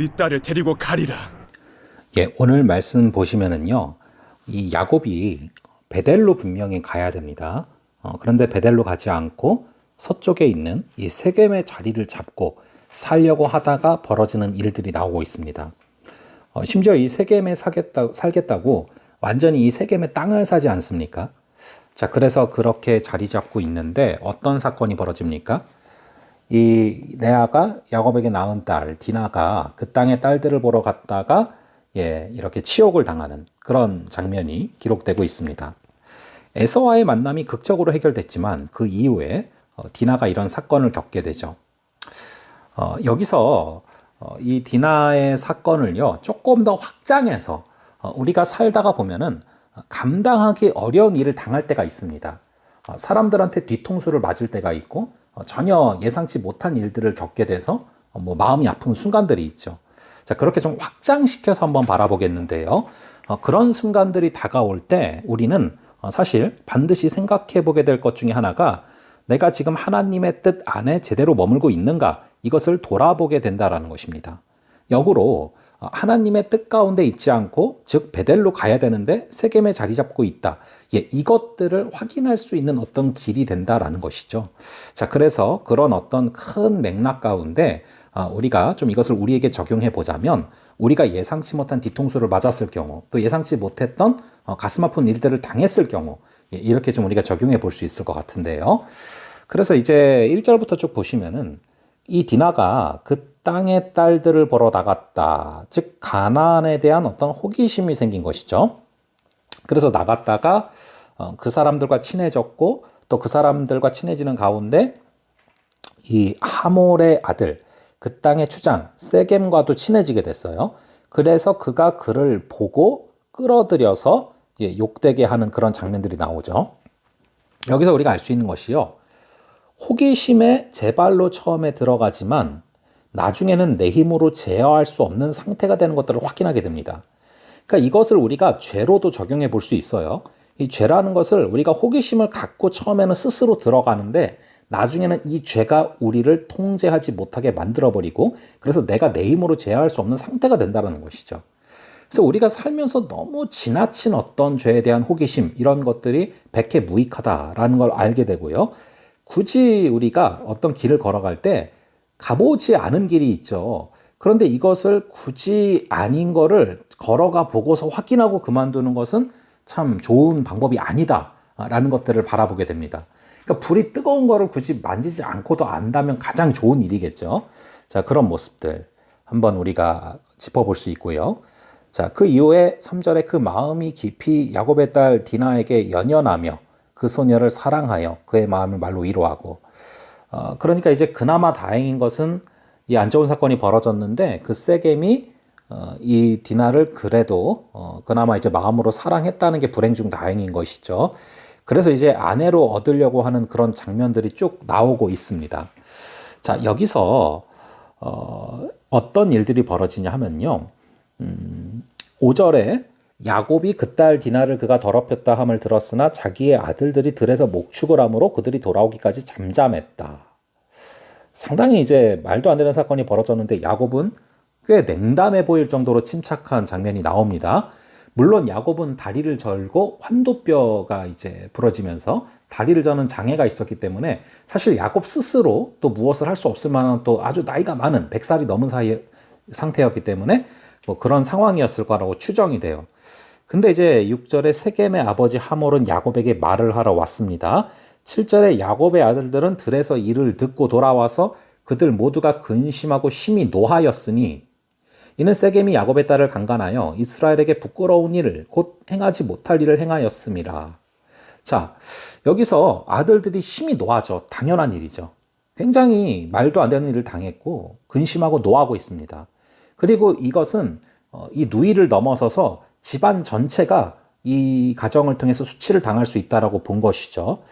네 딸을 데리고 가리라. 예, 오늘 말씀 보시면은요, 이 야곱이 베델로 분명히 가야 됩니다. 그런데 베델로 가지 않고 서쪽에 있는 이 세겜의 자리를 잡고 살려고 하다가 벌어지는 일들이 나오고 있습니다. 심지어 이 세겜에 살겠다고 완전히 이 세겜의 땅을 사지 않습니까? 자, 그래서 그렇게 자리 잡고 있는데 어떤 사건이 벌어집니까? 이 레아가 야곱에게 낳은 딸 디나가 그 땅의 딸들을 보러 갔다가 이렇게 치욕을 당하는 그런 장면이 기록되고 있습니다. 에서와의 만남이 극적으로 해결됐지만 그 이후에 디나가 이런 사건을 겪게 되죠. 여기서 이 디나의 사건을요 조금 더 확장해서 우리가 살다가 보면은 감당하기 어려운 일을 당할 때가 있습니다. 사람들한테 뒤통수를 맞을 때가 있고 전혀 예상치 못한 일들을 겪게 돼서 마음이 아픈 순간들이 있죠. 자, 그렇게 좀 확장시켜서 한번 바라보겠는데요. 그런 순간들이 다가올 때 우리는 사실 반드시 생각해 보게 될 것 중에 하나가 내가 지금 하나님의 뜻 안에 제대로 머물고 있는가 이것을 돌아보게 된다라는 것입니다. 역으로 하나님의 뜻 가운데 있지 않고 즉 베델로 가야 되는데 세겜에 자리 잡고 있다. 이것들을 확인할 수 있는 어떤 길이 된다라는 것이죠. 자, 그래서 그런 어떤 큰 맥락 가운데 우리가 좀 이것을 우리에게 적용해 보자면 우리가 예상치 못한 뒤통수를 맞았을 경우 또 예상치 못했던 가슴 아픈 일들을 당했을 경우 이렇게 좀 우리가 적용해 볼 수 있을 것 같은데요. 그래서 이제 1절부터 쭉 보시면은 이 디나가 그 땅의 딸들을 보러 나갔다. 즉 가나안에 대한 어떤 호기심이 생긴 것이죠. 그래서 나갔다가 그 사람들과 친해졌고 또 그 사람들과 친해지는 가운데 이 하몰의 아들 그 땅의 추장 세겜과도 친해지게 됐어요. 그래서 그가 그를 보고 끌어들여서 욕되게 하는 그런 장면들이 나오죠. 여기서 우리가 알 수 있는 것이요. 호기심에 제 발로 처음에 들어가지만 나중에는 내 힘으로 제어할 수 없는 상태가 되는 것들을 확인하게 됩니다. 그러니까 이것을 우리가 죄로도 적용해 볼 수 있어요. 이 죄라는 것을 우리가 호기심을 갖고 처음에는 스스로 들어가는데 나중에는 이 죄가 우리를 통제하지 못하게 만들어버리고 그래서 내가 내 힘으로 제어할 수 없는 상태가 된다는 것이죠. 그래서 우리가 살면서 너무 지나친 어떤 죄에 대한 호기심 이런 것들이 백해무익하다라는 걸 알게 되고요. 굳이 우리가 어떤 길을 걸어갈 때 가보지 않은 길이 있죠. 그런데 이것을 굳이 아닌 거를 걸어가 보고서 확인하고 그만두는 것은 참 좋은 방법이 아니다라는 것들을 바라보게 됩니다. 그러니까 불이 뜨거운 거를 굳이 만지지 않고도 안다면 가장 좋은 일이겠죠. 자, 그런 모습들 한번 우리가 짚어볼 수 있고요. 자, 그 이후에 3절에 그 마음이 깊이 야곱의 딸 디나에게 연연하며 그 소녀를 사랑하여 그의 마음을 말로 위로하고 그러니까 이제 그나마 다행인 것은 이 안 좋은 사건이 벌어졌는데 그 세겜이 이 디나를 그래도 그나마 이제 마음으로 사랑했다는 게 불행 중 다행인 것이죠. 그래서 이제 아내로 얻으려고 하는 그런 장면들이 쭉 나오고 있습니다. 자, 여기서 어떤 일들이 벌어지냐 하면요. 5절에 야곱이 그 딸 디나를 그가 더럽혔다 함을 들었으나 자기의 아들들이 들에서 목축을 함으로 그들이 돌아오기까지 잠잠했다. 상당히 이제 말도 안 되는 사건이 벌어졌는데 야곱은 꽤 냉담해 보일 정도로 침착한 장면이 나옵니다. 물론 야곱은 다리를 절고 환도뼈가 이제 부러지면서 다리를 저는 장애가 있었기 때문에 사실 야곱 스스로 또 무엇을 할 수 없을 만한 또 아주 나이가 많은 100살이 넘은 상태였기 때문에 뭐 그런 상황이었을 거라고 추정이 돼요. 근데 이제 6절에 세겜의 아버지 하몰은 야곱에게 말을 하러 왔습니다. 7절에 야곱의 아들들은 들에서 이를 듣고 돌아와서 그들 모두가 근심하고 심히 노하였으니 이는 세겜이 야곱의 딸을 강간하여 이스라엘에게 부끄러운 일을 곧 행하지 못할 일을 행하였음이라. 자, 여기서 아들들이 심히 노하죠. 당연한 일이죠. 굉장히 말도 안 되는 일을 당했고 근심하고 노하고 있습니다. 그리고 이것은 이 누이를 넘어서서 집안 전체가 이 가정을 통해서 수치를 당할 수 있다라고 본 것이죠.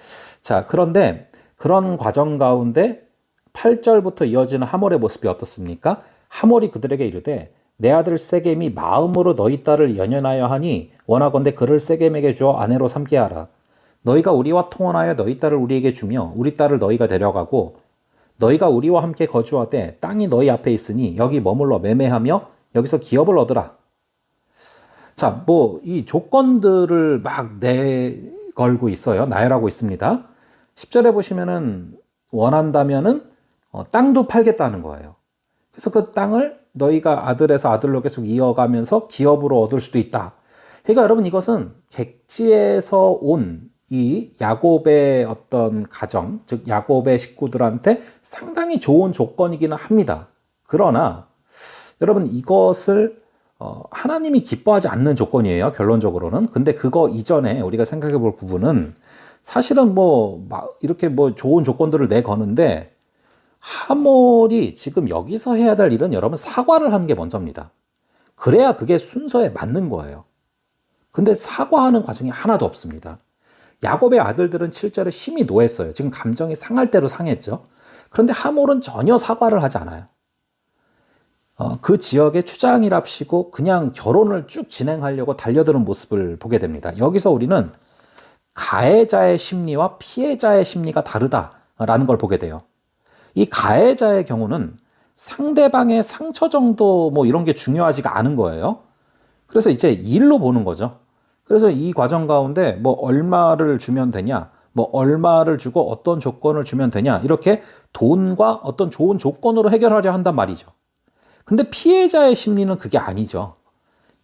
자, 그런데 그런 과정 가운데 8절부터 이어지는 하몰의 모습이 어떻습니까? 하몰이 그들에게 이르되 내 아들 세겜이 마음으로 너희 딸을 연연하여 하니 원하건대 그를 세겜에게 주어 아내로 삼게 하라. 너희가 우리와 통혼하여 너희 딸을 우리에게 주며 우리 딸을 너희가 데려가고 너희가 우리와 함께 거주하되 땅이 너희 앞에 있으니 여기 머물러 매매하며 여기서 기업을 얻으라. 자, 뭐 이 조건들을 막 내걸고 있어요. 나열하고 있습니다. 10절에 보시면은 원한다면은 땅도 팔겠다는 거예요. 그래서 그 땅을 너희가 아들에서 아들로 계속 이어가면서 기업으로 얻을 수도 있다. 그러니까 여러분 이것은 객지에서 온 이 야곱의 어떤 가정, 즉 야곱의 식구들한테 상당히 좋은 조건이기는 합니다. 그러나 여러분 이것을 하나님이 기뻐하지 않는 조건이에요. 결론적으로는. 근데 그거 이전에 우리가 생각해 볼 부분은 사실은 뭐 이렇게 뭐 좋은 조건들을 내거는데 하몰이 지금 여기서 해야 될 일은 여러분 사과를 하는 게 먼저입니다. 그래야 그게 순서에 맞는 거예요. 근데 사과하는 과정이 하나도 없습니다. 야곱의 아들들은 7절에 심히 노했어요. 지금 감정이 상할 대로 상했죠. 그런데 하몰은 전혀 사과를 하지 않아요. 그 지역의 추장이랍시고 그냥 결혼을 쭉 진행하려고 달려드는 모습을 보게 됩니다. 여기서 우리는 가해자의 심리와 피해자의 심리가 다르다라는 걸 보게 돼요. 이 가해자의 경우는 상대방의 상처 정도 뭐 이런 게 중요하지가 않은 거예요. 그래서 이제 일로 보는 거죠. 그래서 이 과정 가운데 뭐 얼마를 주면 되냐, 뭐 얼마를 주고 어떤 조건을 주면 되냐, 이렇게 돈과 어떤 좋은 조건으로 해결하려 한단 말이죠. 근데 피해자의 심리는 그게 아니죠.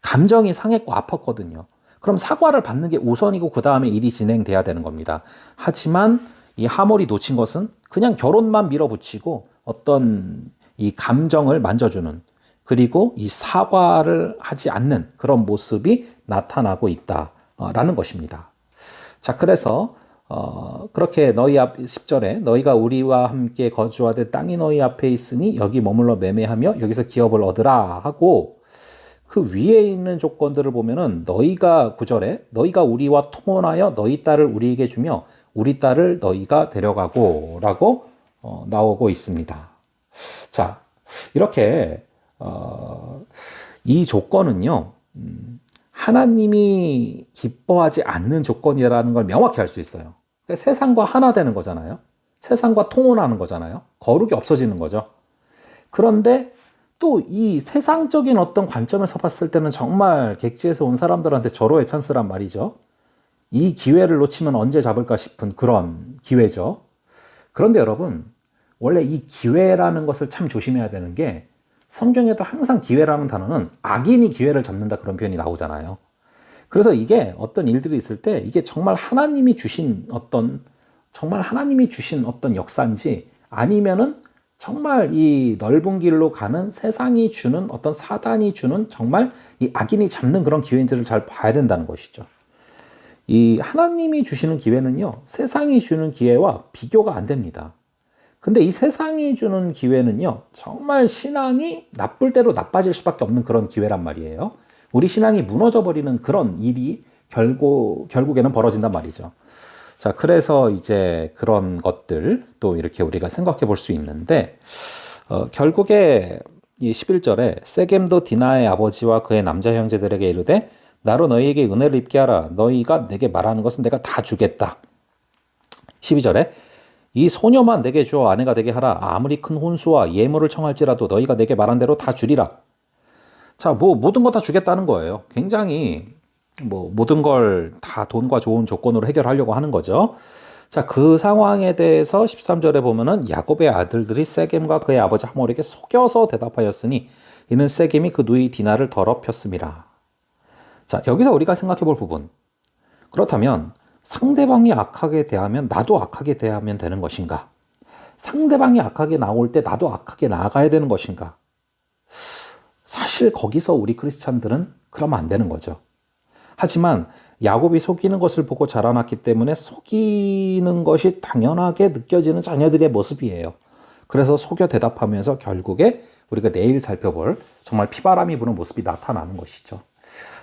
감정이 상했고 아팠거든요. 그럼 사과를 받는 게 우선이고 그 다음에 일이 진행돼야 되는 겁니다. 하지만 이 하몰이 놓친 것은 그냥 결혼만 밀어붙이고 어떤 이 감정을 만져주는, 그리고 이 사과를 하지 않는 그런 모습이 나타나고 있다라는 것입니다. 자, 그래서 그렇게 너희 앞 10절에 너희가 우리와 함께 거주하되 땅이 너희 앞에 있으니 여기 머물러 매매하며 여기서 기업을 얻으라 하고, 그 위에 있는 조건들을 보면은 너희가 9절에 너희가 우리와 통혼하여 너희 딸을 우리에게 주며 우리 딸을 너희가 데려가고 라고 나오고 있습니다. 자, 이렇게 이 조건은요, 하나님이 기뻐하지 않는 조건이라는 걸 명확히 알 수 있어요. 그러니까 세상과 하나 되는 거잖아요. 세상과 통혼하는 거잖아요. 거룩이 없어지는 거죠. 그런데 또 이 세상적인 어떤 관점에서 봤을 때는 정말 객지에서 온 사람들한테 절호의 찬스란 말이죠. 이 기회를 놓치면 언제 잡을까 싶은 그런 기회죠. 그런데 여러분, 원래 이 기회라는 것을 참 조심해야 되는 게, 성경에도 항상 기회라는 단어는 악인이 기회를 잡는다 그런 표현이 나오잖아요. 그래서 이게 어떤 일들이 있을 때 이게 정말 하나님이 주신 어떤 역사인지, 아니면은 정말 이 넓은 길로 가는 세상이 주는 어떤 사단이 주는 정말 이 악인이 잡는 그런 기회인지를 잘 봐야 된다는 것이죠. 이 하나님이 주시는 기회는요, 세상이 주는 기회와 비교가 안 됩니다. 근데 이 세상이 주는 기회는요, 정말 신앙이 나쁠 대로 나빠질 수밖에 없는 그런 기회란 말이에요. 우리 신앙이 무너져 버리는 그런 일이 결국에는 벌어진단 말이죠. 자, 그래서 이제 그런 것들 또 이렇게 우리가 생각해 볼 수 있는데, 결국에 이 11절에 세겜도 디나의 아버지와 그의 남자 형제들에게 이르되 나로 너희에게 은혜를 입게 하라. 너희가 내게 말하는 것은 내가 다 주겠다. 12절에 이 소녀만 내게 주어 아내가 되게 하라. 아무리 큰 혼수와 예물을 청할지라도 너희가 내게 말한 대로 다 주리라. 자, 뭐 모든 거 다 주겠다는 거예요. 굉장히 뭐 모든 걸 다 돈과 좋은 조건으로 해결하려고 하는 거죠. 자, 그 상황에 대해서 13절에 보면은 야곱의 아들들이 세겜과 그의 아버지 하몰에게 속여서 대답하였으니 이는 세겜이 그 누이 디나를 더럽혔음이라. 자, 여기서 우리가 생각해 볼 부분. 그렇다면 상대방이 악하게 대하면 나도 악하게 대하면 되는 것인가? 상대방이 악하게 나올 때 나도 악하게 나아가야 되는 것인가? 사실 거기서 우리 크리스찬들은 그러면 안 되는 거죠. 하지만 야곱이 속이는 것을 보고 자라났기 때문에 속이는 것이 당연하게 느껴지는 자녀들의 모습이에요. 그래서 속여 대답하면서 결국에 우리가 내일 살펴볼 정말 피바람이 부는 모습이 나타나는 것이죠.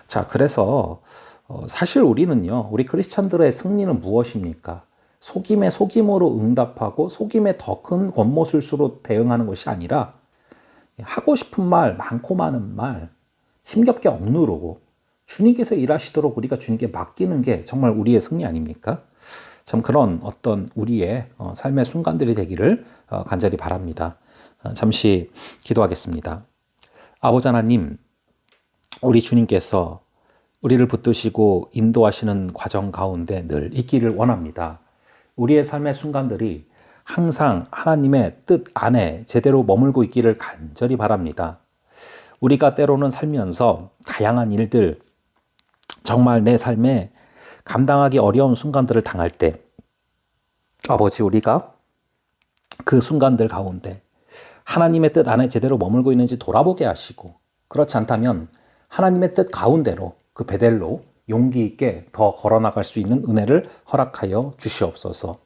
자, 그래서 사실 우리는요, 우리 크리스찬들의 승리는 무엇입니까? 속임에 속임으로 응답하고 속임에 더 큰 권모술수로 대응하는 것이 아니라 하고 싶은 말, 많고 많은 말 힘겹게 억누르고 주님께서 일하시도록 우리가 주님께 맡기는 게 정말 우리의 승리 아닙니까? 참 그런 어떤 우리의 삶의 순간들이 되기를 간절히 바랍니다. 잠시 기도하겠습니다. 아버지 하나님, 우리 주님께서 우리를 붙드시고 인도하시는 과정 가운데 늘 있기를 원합니다. 우리의 삶의 순간들이 항상 하나님의 뜻 안에 제대로 머물고 있기를 간절히 바랍니다. 우리가 때로는 살면서 다양한 일들, 정말 내 삶에 감당하기 어려운 순간들을 당할 때 아버지, 우리가 그 순간들 가운데 하나님의 뜻 안에 제대로 머물고 있는지 돌아보게 하시고, 그렇지 않다면 하나님의 뜻 가운데로 그 베델로 용기 있게 더 걸어나갈 수 있는 은혜를 허락하여 주시옵소서.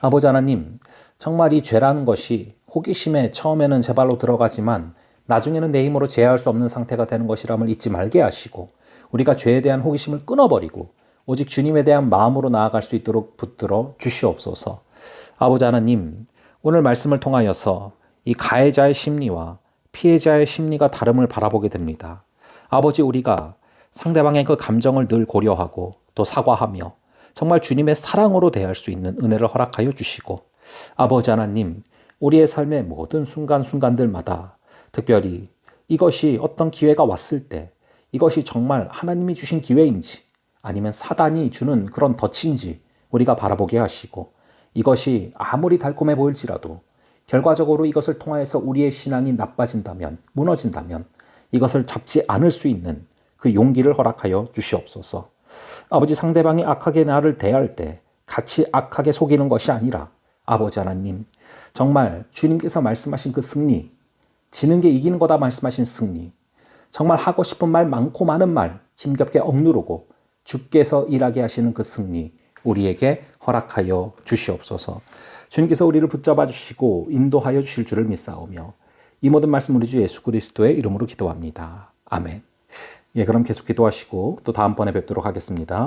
아버지 하나님, 정말 이 죄라는 것이 호기심에 처음에는 제 발로 들어가지만 나중에는 내 힘으로 제어할 수 없는 상태가 되는 것이람을 잊지 말게 하시고, 우리가 죄에 대한 호기심을 끊어버리고 오직 주님에 대한 마음으로 나아갈 수 있도록 붙들어 주시옵소서. 아버지 하나님, 오늘 말씀을 통하여서 이 가해자의 심리와 피해자의 심리가 다름을 바라보게 됩니다. 아버지, 우리가 상대방의 그 감정을 늘 고려하고 또 사과하며 정말 주님의 사랑으로 대할 수 있는 은혜를 허락하여 주시고, 아버지 하나님, 우리의 삶의 모든 순간순간들마다 특별히 이것이 어떤 기회가 왔을 때 이것이 정말 하나님이 주신 기회인지 아니면 사단이 주는 그런 덫인지 우리가 바라보게 하시고, 이것이 아무리 달콤해 보일지라도 결과적으로 이것을 통하여서 우리의 신앙이 나빠진다면, 무너진다면 이것을 잡지 않을 수 있는 그 용기를 허락하여 주시옵소서. 아버지, 상대방이 악하게 나를 대할 때 같이 악하게 속이는 것이 아니라 아버지 하나님, 정말 주님께서 말씀하신 그 승리, 지는 게 이기는 거다 말씀하신 승리, 정말 하고 싶은 말 많고 많은 말 힘겹게 억누르고 주께서 일하게 하시는 그 승리 우리에게 허락하여 주시옵소서. 주님께서 우리를 붙잡아 주시고 인도하여 주실 줄을 믿사오며 이 모든 말씀 우리 주 예수 그리스도의 이름으로 기도합니다. 아멘. 예, 그럼 계속 기도하시고 또 다음번에 뵙도록 하겠습니다.